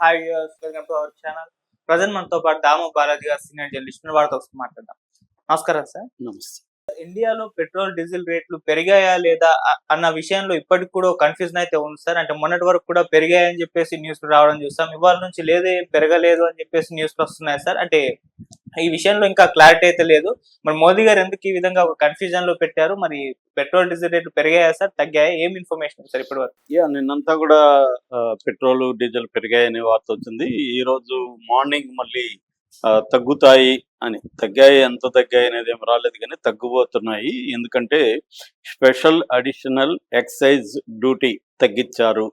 Hi viewers, welcome to our channel. Present మనతో పాటు దాము బాలాజీ గారు, సీనియర్ జర్నలిస్ట్, వారితో ఒకసారి మాట్లాడదాం. నమస్కారం సార్. నమస్తే. ఇండియాలో పెట్రోల్ డీజిల్ రేట్లు పెరిగాయా లేదా అన్న విషయంలో ఇప్పటికి కూడా కన్ఫ్యూజన్ అయితే ఉంది సార్. అంటే మొన్నటి వరకు కూడా పెరిగాయని చెప్పేసి న్యూస్ రావడం చూసాం. ఇవాళ నుంచి లేదే పెరగలేదు అని చెప్పేసి న్యూస్లు వస్తున్నాయి సార్. అంటే ఈ విషయంలో ఇంకా క్లారిటీ అయితే లేదు. మరి మోదీ గారు ఎందుకు ఈ విధంగా ఒక కన్ఫ్యూజన్ లో పెట్టారు? మరి పెట్రోల్ డీజిల్ రేట్లు పెరిగాయా సార్, తగ్గాయా? ఏం ఇన్ఫర్మేషన్ సార్ ఇప్పటి వరకు? నిన్నంతా కూడా పెట్రోల్ డీజిల్ పెరిగాయని వార్త వచ్చింది. ఈ రోజు మార్నింగ్ మళ్ళీ తగ్గుతాయి అని, తగ్గాయి ఎంత తగ్గాయి అనేది ఏం రాలేదు కానీ తగ్గిపోతున్నాయి. ఎందుకంటే స్పెషల్ అడిషనల్ ఎక్సైజ్ డ్యూటీ తగ్గించారు.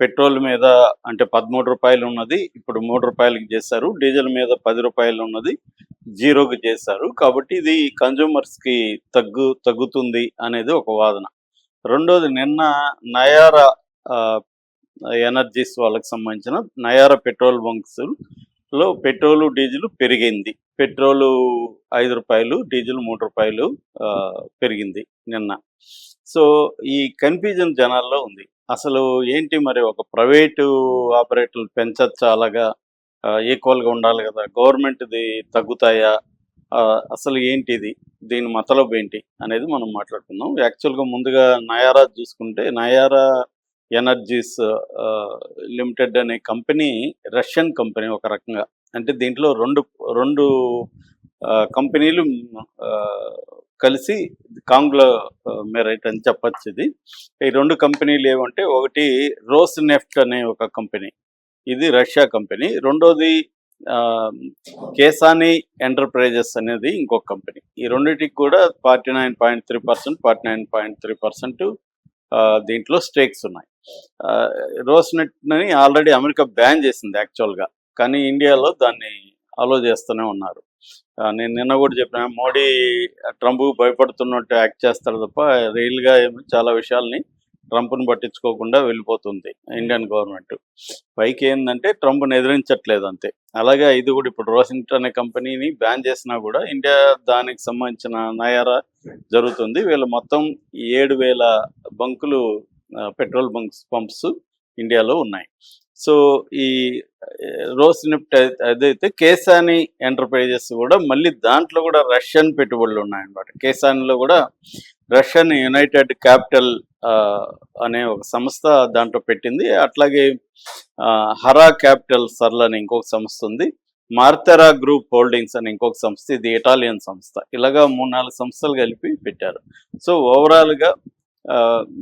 పెట్రోల్ మీద అంటే 13 రూపాయలు ఉన్నది ఇప్పుడు 3 రూపాయలకి చేశారు. డీజిల్ మీద 10 రూపాయలు ఉన్నది జీరోకి చేశారు. కాబట్టి ఇది కన్జ్యూమర్స్కి తగ్గుతుంది అనేది ఒక వాదన. రెండోది, నిన్న నయారా ఎనర్జీస్ వాళ్ళకి సంబంధించిన నయారా పెట్రోల్ బంక్స్లో పెట్రోలు డీజిల్ పెరిగింది. పెట్రోలు 5 రూపాయలు, డీజిల్ 3 రూపాయలు పెరిగింది నిన్న. సో ఈ కన్ఫ్యూజన్ జనాల్లో ఉంది. అసలు ఏంటి మరి, ఒక ప్రైవేటు ఆపరేటర్లు పెంచచ్చా? అలాగా ఈక్వల్గా ఉండాలి కదా, గవర్నమెంట్ది తగ్గుతాయా? అసలు ఏంటిది, దీని మతలబు ఏంటి అనేది మనం మాట్లాడుకుందాం. యాక్చువల్గా ముందుగా నయారా చూసుకుంటే, నయారా ఎనర్జీస్ లిమిటెడ్ అనే కంపెనీ రష్యన్ కంపెనీ ఒక రకంగా. అంటే దీంట్లో రెండు కంపెనీలు కలిసి కాంగ్లోమెరేట్ అని చెప్పచ్చు. ఈ రెండు కంపెనీలు ఏమంటే, ఒకటి రోస్ నెఫ్ట్ అనే ఒక కంపెనీ, ఇది రష్యా కంపెనీ. రెండోది కేసానీ ఎంటర్ప్రైజెస్ అనేది ఇంకొక కంపెనీ. ఈ రెండింటికి కూడా 49.3%, 49.3% దీంట్లో స్టేక్స్ ఉన్నాయి. రోస్నెట్ని ఆల్రెడీ అమెరికా బ్యాన్ చేసింది యాక్చువల్గా, కానీ ఇండియాలో దాన్ని అలో చేస్తూనే ఉన్నారు. నేను నిన్న కూడా చెప్పిన, మోడీ ట్రంప్కు భయపడుతున్నట్టు యాక్ట్ చేస్తారు తప్ప రియల్గా చాలా విషయాల్ని ట్రంప్ను పట్టించుకోకుండా వెళ్ళిపోతుంది ఇండియన్ గవర్నమెంట్. పైకి ఏంటంటే ట్రంప్ని ఎదిరించట్లేదు అంతే. అలాగే ఇది కూడా ఇప్పుడు రోసినెట్ అనే కంపెనీని బ్యాన్ చేసినా కూడా ఇండియా దానికి సంబంధించిన నయారా జరుగుతుంది. వీళ్ళు మొత్తం 7,000 బంకులు, పెట్రోల్ పంప్స్ ఇండియాలో ఉన్నాయి. సో ఈ రోస్నెఫ్ట్ అదైతే కేసానీ ఎంటర్ప్రైజెస్ కూడా మళ్ళీ దాంట్లో కూడా రష్యన్ పెట్టుబడులు ఉన్నాయన్నమాట. కేసానీలో కూడా రష్యన్ యునైటెడ్ క్యాపిటల్ అనే ఒక సంస్థ దాంట్లో పెట్టింది. అట్లాగే హరా క్యాపిటల్ సర్ల్ అని ఇంకొక సంస్థ ఉంది. మార్తెరా గ్రూప్ హోల్డింగ్స్ అని ఇంకొక సంస్థ, ఇది ఇటాలియన్ సంస్థ. ఇలాగా 3-4 సంస్థలు కలిపి పెట్టారు. సో ఓవరాల్గా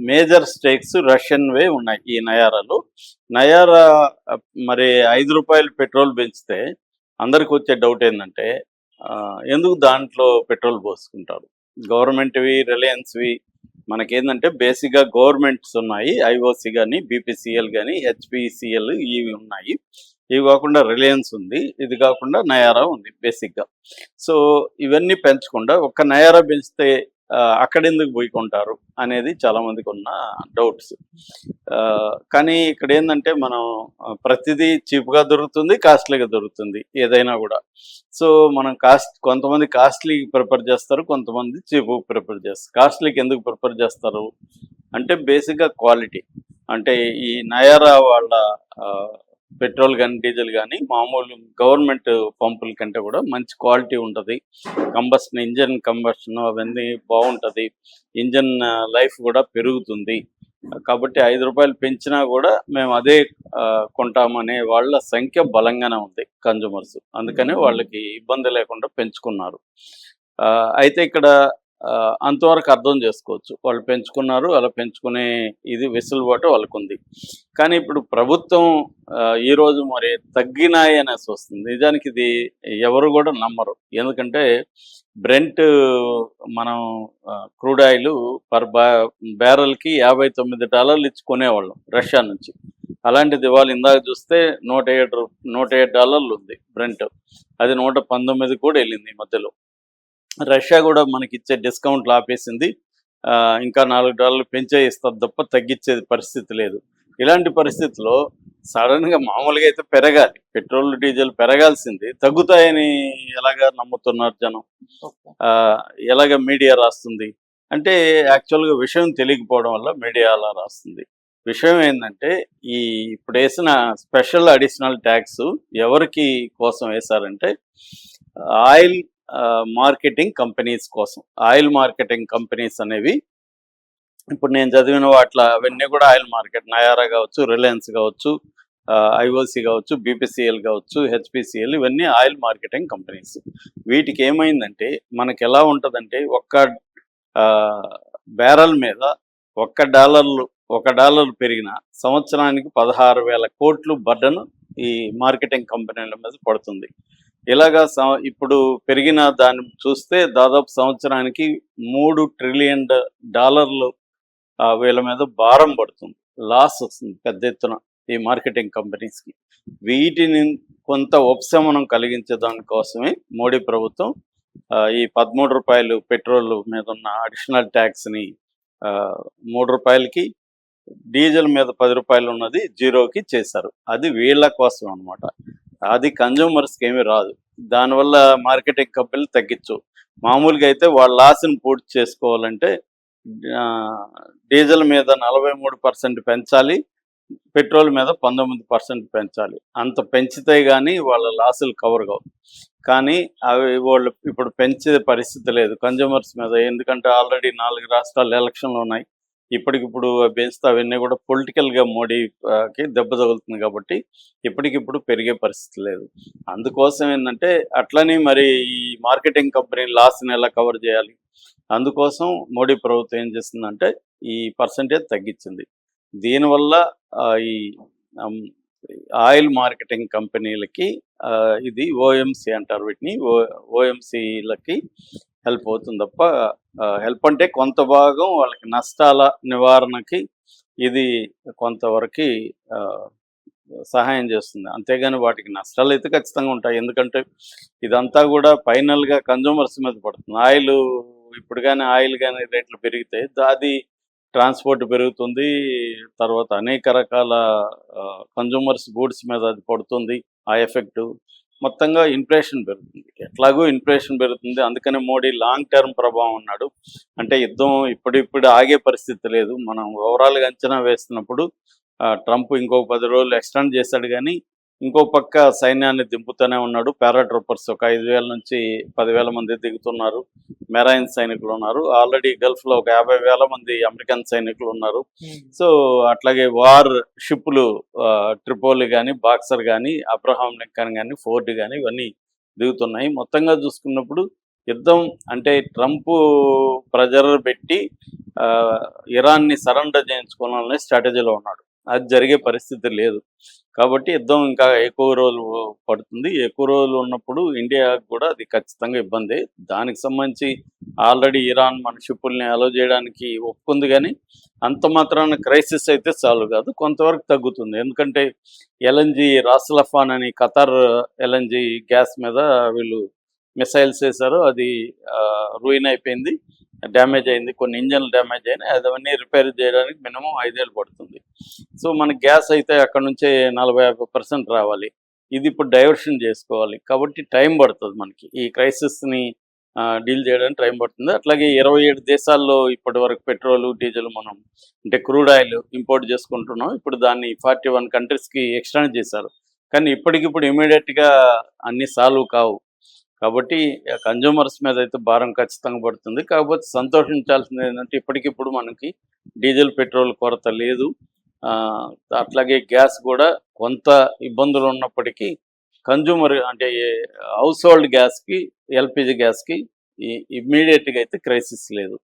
మేజర్ స్టేక్స్ రష్యన్వే ఉన్నాయి ఈ నయారాలో. నయారా మరి 5 రూపాయలు పెట్రోల్ పెంచితే అందరికి వచ్చే డౌట్ ఏంటంటే, ఎందుకు దాంట్లో పెట్రోల్ పోసుకుంటారు? గవర్నమెంట్వి, రిలయన్స్వి, మనకేంటంటే బేసిక్గా గవర్నమెంట్స్ ఉన్నాయి, ఐఓసి కానీ, బీపీసీఎల్ కానీ, హెచ్పిసిఎల్ ఇవి ఉన్నాయి. ఇవి కాకుండా రిలయన్స్ ఉంది, ఇది కాకుండా నయారా ఉంది బేసిక్గా. సో ఇవన్నీ పెంచకుండా ఒక్క నయారా పెంచితే అక్కడెందుకు పోయి కొంటారు అనేది చాలామందికి ఉన్న డౌట్స్. కానీ ఇక్కడ ఏంటంటే, మనం ప్రతిదీ చీప్గా దొరుకుతుంది, కాస్ట్లీగా దొరుకుతుంది ఏదైనా కూడా. సో మనం కొంతమంది కాస్ట్లీ ప్రిఫర్ చేస్తారు, కొంతమంది చీప్ ప్రిఫర్ చేస్తారు. కాస్ట్లీకి ఎందుకు ప్రిఫర్ చేస్తారు అంటే బేసిక్గా క్వాలిటీ. అంటే ఈ నయారా వాళ్ళ పెట్రోల్ కానీ, డీజిల్ కానీ మామూలు గవర్నమెంట్ పంపుల కంటే కూడా మంచి క్వాలిటీ ఉంటుంది. ఇంజన్ కంబషన్ అవన్నీ బాగుంటుంది. ఇంజన్ లైఫ్ కూడా పెరుగుతుంది. కాబట్టి 5 రూపాయలు పెంచినా కూడా మేము అదే కొంటామనే వాళ్ళ సంఖ్య బలంగానే ఉంది కన్జ్యూమర్స్. అందుకనే వాళ్ళకి ఇబ్బంది లేకుండా పెంచుకున్నారు. అయితే ఇక్కడ అంతవరకు అర్థం చేసుకోవచ్చు, వాళ్ళు పెంచుకున్నారు, అలా పెంచుకునే ఇది వెసులుబాటు వాళ్ళకు ఉంది. కానీ ఇప్పుడు ప్రభుత్వం ఈరోజు మరి తగ్గినాయి అనేసి వస్తుంది. నిజానికి ఇది ఎవరు కూడా నమ్మరు. ఎందుకంటే బ్రెంట్, మనం క్రూడ్ ఆయిల్ పర్ బ్యారెల్కి $59 ఇచ్చి కొనేవాళ్ళం రష్యా నుంచి. అలాంటిది ఇవాళ ఇందాక చూస్తే $107 ఉంది బ్రెంట్. అది 119 కూడా వెళ్ళింది ఈ మధ్యలో. రష్యా కూడా మనకి ఇచ్చే డిస్కౌంట్లు ఆపేసింది. ఇంకా $4 పెంచే ఇస్తుంది తప్ప తగ్గించేది పరిస్థితి లేదు. ఇలాంటి పరిస్థితుల్లో సడన్గా మామూలుగా అయితే పెరగాలి, పెట్రోల్ డీజిల్ పెరగాల్సింది, తగ్గుతాయని ఎలాగా నమ్ముతున్నారు జనం? ఎలాగ మీడియా రాస్తుంది అంటే, యాక్చువల్గా విషయం తెలియకపోవడం వల్ల మీడియా అలా రాస్తుంది. విషయం ఏంటంటే ఈ ఇప్పుడు వేసిన స్పెషల్ అడిషనల్ ట్యాక్స్ ఎవరికి కోసం వేశారంటే ఆయిల్ మార్కెటింగ్ కంపెనీస్ కోసం. ఆయిల్ మార్కెటింగ్ కంపెనీస్ అనేవి ఇప్పుడు నేను చదివిన వాటిలో అవన్నీ కూడా ఆయిల్ మార్కెట్. నయారా కావచ్చు, రిలయన్స్ కావచ్చు, ఐఓసి కావచ్చు, బీపీసీఎల్ కావచ్చు, హెచ్పిసిఎల్, ఇవన్నీ ఆయిల్ మార్కెటింగ్ కంపెనీస్. వీటికి ఏమైందంటే మనకి ఎలా ఉంటుందంటే బ్యారల్ మీద $1 పెరిగిన సంవత్సరానికి 16,000 కోట్లు బర్డన్ ఈ మార్కెటింగ్ కంపెనీల మీద పడుతుంది. ఇలాగా ఇప్పుడు పెరిగిన దాన్ని చూస్తే దాదాపు సంవత్సరానికి $3 ట్రిలియన్ వీళ్ళ మీద భారం పడుతుంది. లాస్ వస్తుంది పెద్ద ఎత్తున ఈ మార్కెటింగ్ కంపెనీస్కి. వీటిని కొంత ఉపశమనం కలిగించే దానికోసమే మోడీ ప్రభుత్వం ఈ ₹13 పెట్రోల్ మీద ఉన్న అడిషనల్ ట్యాక్స్ని ₹3కి, డీజిల్ మీద ₹10 ఉన్నది జీరోకి చేశారు. అది వీళ్ళ కోసం అనమాట. అది కన్జ్యూమర్స్కి ఏమీ రాదు. దానివల్ల మార్కెటింగ్ కంపెనీలు తగ్గించు. మామూలుగా అయితే వాళ్ళ లాస్ని పూర్తి చేసుకోవాలంటే డీజిల్ మీద 43% పెంచాలి, పెట్రోల్ మీద 19% పెంచాలి. అంత పెంచితే కానీ వాళ్ళ లాసులు కవర్ కావు. కానీ అవి వాళ్ళు ఇప్పుడు పెంచే పరిస్థితి లేదు కన్జ్యూమర్స్ మీద. ఎందుకంటే ఆల్రెడీ 4 రాష్ట్రాలు ఎలక్షన్లు ఉన్నాయి. ఇప్పటికిప్పుడు పెంచితే అవన్నీ కూడా పొలిటికల్గా మోడీకి దెబ్బ తగులుతుంది కాబట్టి ఇప్పటికిప్పుడు పెరిగే పరిస్థితి లేదు. అందుకోసం ఏంటంటే అట్లని మరి ఈ మార్కెటింగ్ కంపెనీ లాస్ని ఎలా కవర్ చేయాలి, అందుకోసం మోడీ ప్రభుత్వం ఏం చేస్తుందంటే ఈ పర్సంటేజ్ తగ్గించింది. దీనివల్ల ఈ ఆయిల్ మార్కెటింగ్ కంపెనీలకి ఇది ఓఎంసీ అంటారు వీటిని, ఓఎంసీలకి హెల్ప్ అవుతుంది తప్ప, హెల్ప్ అంటే కొంత భాగం వాళ్ళకి నష్టాల నివారణకి ఇది కొంతవరకు సహాయం చేస్తుంది. అంతేగాని వాటికి నష్టాలు అయితే ఖచ్చితంగా ఉంటాయి. ఎందుకంటే ఇదంతా కూడా ఫైనల్గా కన్జ్యూమర్స్ మీద పడుతుంది. ఆయిల్ ఇప్పుడు కానీ ఆయిల్ కానీ రేట్లు పెరిగితే అది ట్రాన్స్పోర్ట్ పెరుగుతుంది, తర్వాత అనేక రకాల కన్జ్యూమర్స్ గూడ్స్ మీద అది పడుతుంది. ఆ ఎఫెక్టు మొత్తంగా ఇన్ఫ్లేషన్ పెరుగుతుంది. ఎట్లాగో ఇన్ఫ్లేషన్ పెరుగుతుంది. అందుకనే మోడీ లాంగ్ టర్మ్ ప్రభావం అన్నాడు. అంటే యుద్ధం ఇప్పుడు ఆగే పరిస్థితి లేదు. మనం ఓవరాల్గా అంచనా వేస్తున్నప్పుడు ట్రంప్ ఇంకో 10 రోజులు ఎక్స్టెండ్ చేశాడు, కానీ ఇంకో పక్క సైన్యాన్ని దింపుతూనే ఉన్నాడు. పారాట్రూపర్స్ ఒక 5,000 నుంచి 10,000 మంది దిగుతున్నారు. మెరైన్ సైనికులు ఉన్నారు. ఆల్రెడీ గల్ఫ్లో ఒక 50,000 మంది అమెరికన్ సైనికులు ఉన్నారు. సో అట్లాగే వార్ షిప్లు ట్రిపోలి కానీ, బాక్సర్ కానీ, అబ్రహాం లింకన్ కానీ, ఫోర్డ్ కానీ ఇవన్నీ దిగుతున్నాయి. మొత్తంగా చూసుకున్నప్పుడు యుద్ధం అంటే ట్రంప్ ప్రెజర్ పెట్టి ఇరాన్ని సరెండర్ చేయించుకోవాలనే స్ట్రాటజీలో ఉన్నాడు. అది జరిగే పరిస్థితి లేదు. కాబట్టి యుద్ధం ఇంకా ఎక్కువ రోజులు పడుతుంది. ఎక్కువ రోజులు ఉన్నప్పుడు ఇండియాకు కూడా అది ఖచ్చితంగా ఇబ్బంది. దానికి సంబంధించి ఆల్రెడీ ఇరాన్ మన షిప్పుల్ని అలో చేయడానికి ఒప్పుకుంది, కానీ అంత మాత్రాన క్రైసిస్ అయితే చాలు కాదు, కొంతవరకు తగ్గుతుంది. ఎందుకంటే ఎల్ఎన్జి రాస్లఫాన్ అని ఖతార్ ఎల్ఎన్జి గ్యాస్ మీద వీళ్ళు మిసైల్స్ వేశారు. అది రూయిన్ అయిపోయింది, డ్యామేజ్ అయింది, కొన్ని ఇంజన్లు డ్యామేజ్ అయినాయి. అవన్నీ రిపేర్ చేయడానికి మినిమం 5 ఏళ్ళు పడుతుంది. సో మన గ్యాస్ అయితే అక్కడ నుంచే 40-50% రావాలి. ఇది ఇప్పుడు డైవర్షన్ చేసుకోవాలి. కాబట్టి టైం పడుతుంది మనకి ఈ క్రైసిస్ని డీల్ చేయడానికి టైం పడుతుంది. అట్లాగే 27 దేశాల్లో ఇప్పటి వరకు పెట్రోలు, డీజిల్ మనం అంటే క్రూడ్ ఆయిల్ ఇంపోర్ట్ చేసుకుంటున్నాం. ఇప్పుడు దాన్ని 41 కంట్రీస్కి ఎక్స్టెండ్ చేశారు. కానీ ఇప్పటికిప్పుడు ఇమీడియట్గా అన్ని సాల్వ్ కావు. కాబట్టి కన్జ్యూమర్స్ మీద అయితే భారం ఖచ్చితంగా పడుతుంది. కాకపోతే సంతోషించాల్సింది ఏంటంటే ఇప్పటికిప్పుడు మనకి డీజిల్, పెట్రోల్ కొరత లేదు. అట్లాగే గ్యాస్ కూడా కొంత ఇబ్బందులు ఉన్నప్పటికీ కన్జ్యూమర్ అంటే హౌస్ హోల్డ్ గ్యాస్కి, ఎల్పిజి గ్యాస్కి ఇమ్మీడియట్గా అయితే క్రైసిస్ లేదు.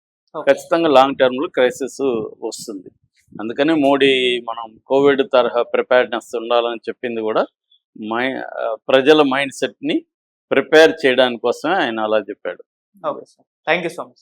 ఖచ్చితంగా లాంగ్ టర్మ్లో క్రైసిస్ వస్తుంది. అందుకని మోడీ మనం కోవిడ్ తరహా ప్రిపేర్నెస్ ఉండాలని చెప్పింది కూడా ప్రజల మైండ్ సెట్ని ప్రిపేర్ చేయడానికి కోసమే ఆయన అలా చెప్పాడు. Okay sir, thank you so much.